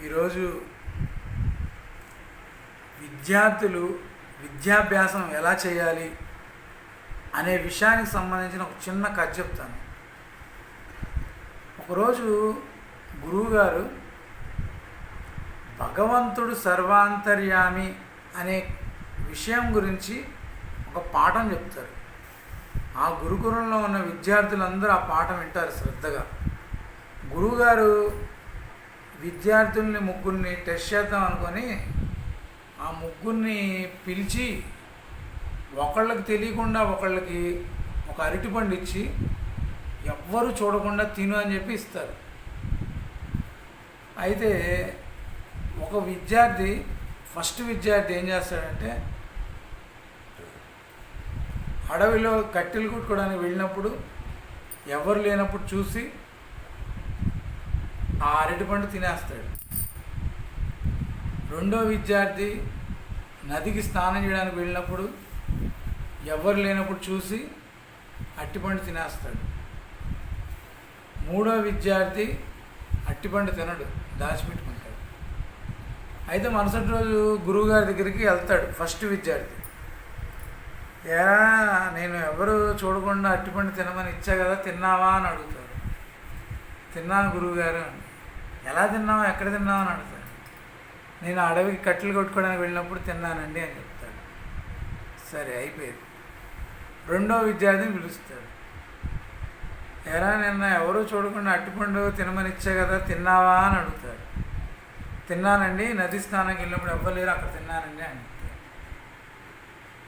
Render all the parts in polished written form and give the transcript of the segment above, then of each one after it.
ఈరోజు విద్యార్థులు విద్యాభ్యాసం ఎలా చేయాలి అనే విషయానికి సంబంధించిన ఒక చిన్న కథ చెప్తాను. ఒకరోజు గురువుగారు భగవంతుడు సర్వాంతర్యామి అనే విషయం గురించి ఒక పాఠం చెప్తారు. ఆ గురుకులంలో ఉన్న విద్యార్థులందరూ ఆ పాఠం వింటారు శ్రద్ధగా. గురువుగారు విద్యార్థుల్ని ముగ్గురిని టెస్ట్ చేద్దాం అనుకొని ఆ ముగ్గురిని పిలిచి ఒకళ్ళకి తెలియకుండా ఒకళ్ళకి ఒక అరటిపండు ఇచ్చి ఎవ్వరూ చూడకుండా తిను అని చెప్పి ఇస్తారు. అయితే ఒక విద్యార్థి ఫస్ట్ విద్యార్థి ఏం చేస్తాడంటే అడవిలో కట్టెలు కుట్టుకోవడానికి వెళ్ళినప్పుడు ఎవరు లేనప్పుడు చూసి ఆ అరటిపండు తినేస్తాడు. రెండో విద్యార్థి నదికి స్నానం చేయడానికి వెళ్ళినప్పుడు ఎవరు లేనప్పుడు చూసి అరటిపండు తినేస్తాడు. మూడో విద్యార్థి అరటిపండు తినడు, దాచిపెట్టుకుంటాడు. అయితే మరుసటి రోజు గురువుగారి దగ్గరికి వెళ్తాడు ఫస్ట్ విద్యార్థి. నేను ఎవరు చూడకుండా అరటిపండు తినమని ఇచ్చా కదా, తిన్నావా అని అడుగుతాడు. తిన్నాను గురువుగారు. ఎలా తిన్నావు, ఎక్కడ తిన్నావు అని అడుగుతాడు. నేను అడవికి కట్టెలు కొట్టుకోవడానికి వెళ్ళినప్పుడు తిన్నానండి అని చెప్తాడు. సరే, అయిపోయింది. రెండో విద్యార్థిని పిలుస్తాడు. నిన్న ఎవరూ చూడకుండా అరటిపండు తినమని ఇచ్చా కదా, తిన్నావా అని అడుగుతాడు. తిన్నానండి, నది స్నానంకి వెళ్ళినప్పుడు ఎవ్వలేరు, అక్కడ తిన్నానండి అని చెప్తాడు.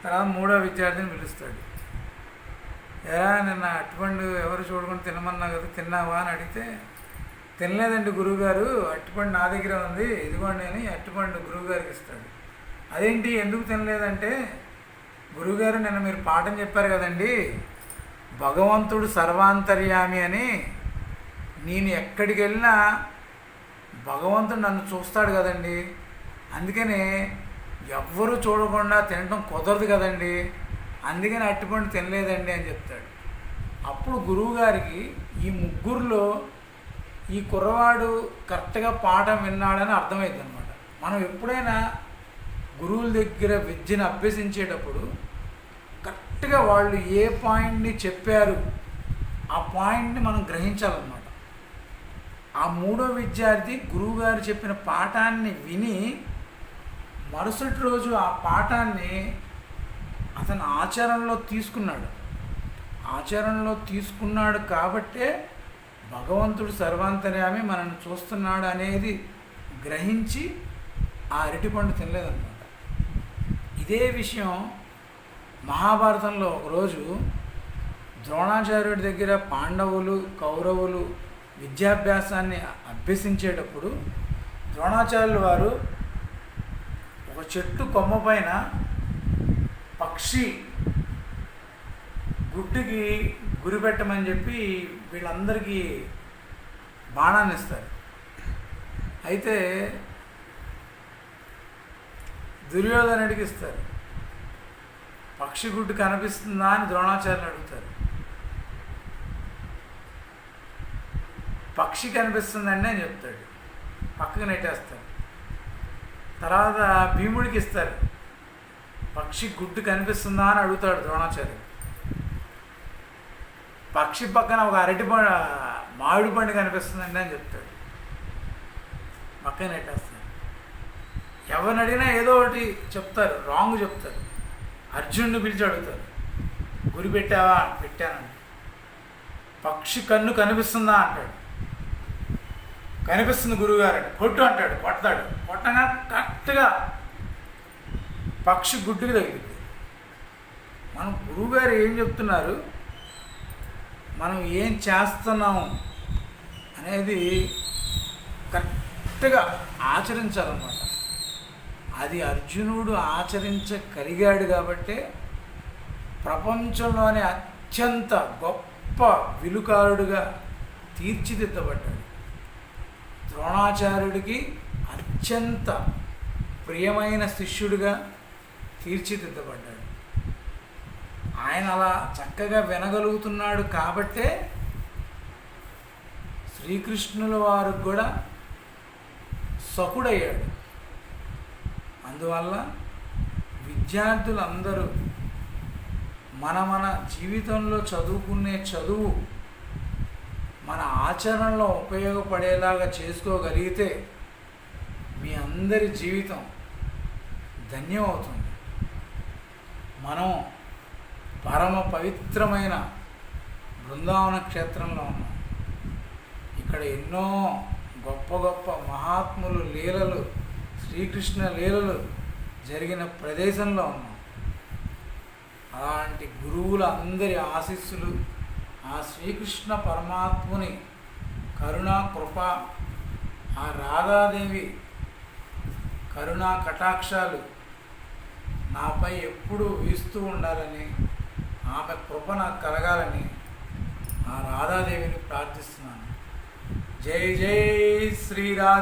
తర్వాత మూడో విద్యార్థిని పిలుస్తాడు. నిన్న అరటిపండు ఎవరు చూడకుండా తినమన్నా కదా, తిన్నావా అని అడిగితే తినలేదండి గురువుగారు, అరటిపండు నా దగ్గర ఉంది, ఇదిగోండి అని అరటిపండు గురువుగారికి ఇస్తాడు. అదేంటి, ఎందుకు తినలేదంటే, గురువుగారు నిన్న మీరు పాఠం చెప్పారు కదండి, భగవంతుడు సర్వాంతర్యామి అని. నేను ఎక్కడికి వెళ్ళినా భగవంతుడు నన్ను చూస్తాడు కదండి, అందుకనే ఎవ్వరూ చూడకుండా తినడం కుదరదు కదండి, అందుకని అరటిపండు తినలేదండి అని చెప్తాడు. అప్పుడు గురువుగారికి ఈ ముగ్గురులో ఈ కుర్రవాడు కరెక్ట్గా పాఠం విన్నాడని అర్థమైంది అనమాట. మనం ఎప్పుడైనా గురువుల దగ్గర విద్యను అభ్యసించేటప్పుడు కరెక్ట్గా వాళ్ళు ఏ పాయింట్ని చెప్పారు ఆ పాయింట్ని మనం గ్రహించాలన్నమాట. ఆ మూడో విద్యార్థి గురువుగారు చెప్పిన పాఠాన్ని విని మరుసటి రోజు ఆ పాఠాన్ని అతను ఆచరణలో తీసుకున్నాడు కాబట్టే భగవంతుడు సర్వాంతర్యామి మనల్ని చూస్తున్నాడు అనేది గ్రహించి ఆ అరటిపండు తినలేదన్నమాట. ఇదే విషయం మహాభారతంలో ఒకరోజు ద్రోణాచార్యుడి దగ్గర పాండవులు కౌరవులు విద్యాభ్యాసాన్ని అభ్యసించేటప్పుడు ద్రోణాచార్యుల వారు ఒక చెట్టు కొమ్మ పైన పక్షి గుడ్డుకి గురిపెట్టమని చెప్పి వీళ్ళందరికీ బాణాన్ని ఇస్తారు. అయితే దుర్యోధనుడికి ఇస్తారు. పక్షి గుడ్డు కనిపిస్తుందా అని ద్రోణాచార్యులు అడుగుతారు. పక్షి కనిపిస్తుందండి అని చెప్తాడు, పక్కకు నెట్టేస్తారు. తర్వాత భీముడికి ఇస్తారు. పక్షి గుడ్డు కనిపిస్తుందా అని అడుగుతాడు ద్రోణాచార్యుడు. పక్షి పక్కన ఒక మామిడి పండు కనిపిస్తుందండి అని చెప్తాడు, పక్కన నెట్టేస్తాడు. ఎవరిని అడిగినా ఏదో ఒకటి చెప్తారు, రాంగ్ చెప్తారు. అర్జునుడిని పిలిచి అడుగుతారు, గురి పెట్టావా, పెట్టానండి. పక్షి కన్ను కనిపిస్తుందా అంటాడు, కనిపిస్తుంది గురువుగారు అంటే. కొట్టు అంటాడు, కొడతాడు. కొట్టగా కరెక్ట్గా పక్షి గుడ్డుకి తగిలింది. మనం గురువుగారు ఏం చెప్తున్నారు, మనం ఏం చేస్తున్నాము అనేది కరెక్ట్గా ఆచరించాలన్నమాట. అది అర్జునుడు ఆచరించగలిగాడు కాబట్టే ప్రపంచంలోనే అత్యంత గొప్ప విలుకారుడుగా తీర్చిదిద్దబడ్డాడు. ద్రోణాచార్యుడికి అత్యంత ప్రియమైన శిష్యుడిగా తీర్చిదిద్దబడ్డాడు. ఆయన అలా చక్కగా వినగలుగుతున్నాడు కాబట్టే శ్రీకృష్ణుల వారికి కూడా సకుడయ్యాడు. అందువల్ల విద్యార్థులందరూ మన జీవితంలో చదువుకునే చదువు మన ఆచరణలో ఉపయోగపడేలాగా చేసుకోగలిగితే మీ అందరి జీవితం ధన్యమవుతుంది. మనం పరమ పవిత్రమైన బృందావన క్షేత్రంలో ఉన్నాం. ఇక్కడ ఎన్నో గొప్ప గొప్ప మహాత్ములు లీలలు, శ్రీకృష్ణ లీలలు జరిగిన ప్రదేశంలో ఉన్నాం. అలాంటి గురువుల అందరి ఆశీస్సులు, ఆ శ్రీకృష్ణ పరమాత్ముని కరుణా కృప, ఆ రాధాదేవి కరుణా కటాక్షాలు నాపై ఎప్పుడూ వీస్తూ ఉండాలని, ఆమె కృప నాకు కలగాలని ఆ రాధాదేవిని ప్రార్థిస్తున్నాను. జై జై శ్రీరాధ.